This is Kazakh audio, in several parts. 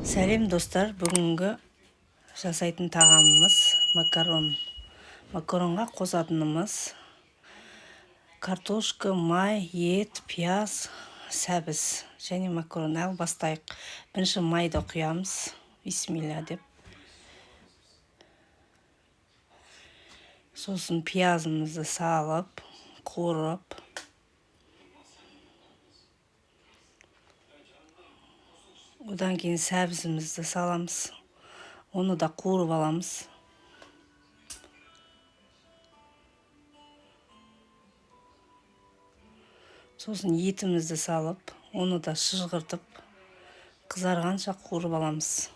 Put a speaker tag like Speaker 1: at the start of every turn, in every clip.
Speaker 1: Сәлем достар, бүгінгі жасайтын тағамымыз макарон. Макаронға қосатынымыз картошка, май, ет, пияз, сәбіз және макарон. Ал бастайық. Бірінші майды құямыз. Бисмилля деп. Сосын пиязымызды салып, қуырып. Одан кейін сәбізімізді саламыз. Оны да қуырып аламыз. Сосын етімізді салып, оны да шыжғыртып, қызарғанша қуырып аламыз.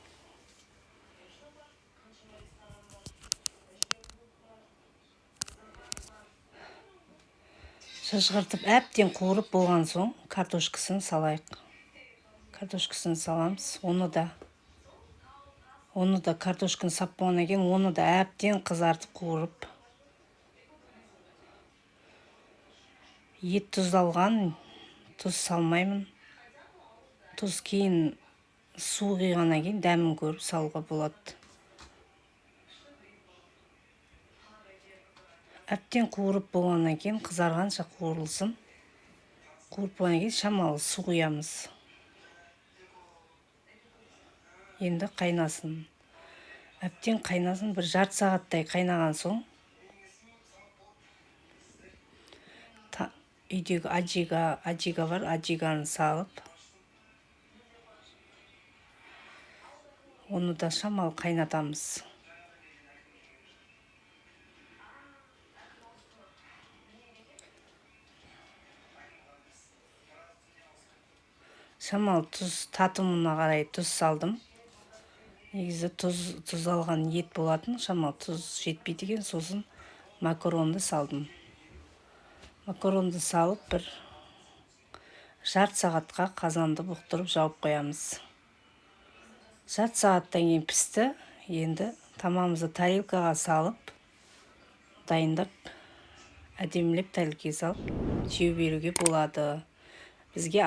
Speaker 1: Шыжғыртып әбден қуырып болған соң картошкасын салайық. Картошкасын саламыз. Оны да картошканы сап болғаннан кейін оны да әбден қызартып қуырып. Ет тұздалған, тұз салмаймын. Тұз кейін су құйғаннан кейін дәмін көріп салуға болады. Әбден қуырып болғаннан кейін қызарғанша қуырылсын. Қуырып болғаннан кейін шамалы су құямыз. Енді қайнасын. Әбден қайнасын, бір жарты сағаттай қайнаған соң үйдегі аджига бар, аджиганы салып, оны да шамалы қайнатамыз. Шамалы тұз, татымына қарай тұз салдым. Негізі тұз алған ет болатын, шамалы тұз жетпейді екен, сосын макаронды салдым. Макаронды салып, бір жарты сағатқа қазанды бұқтырып жауып қоямыз. Жарты сағаттан кейін пісті. Енді тамамызды тарелкаға салып, дайындап, әдемілеп тарелкаға салып, жеу беруге болады. Бізге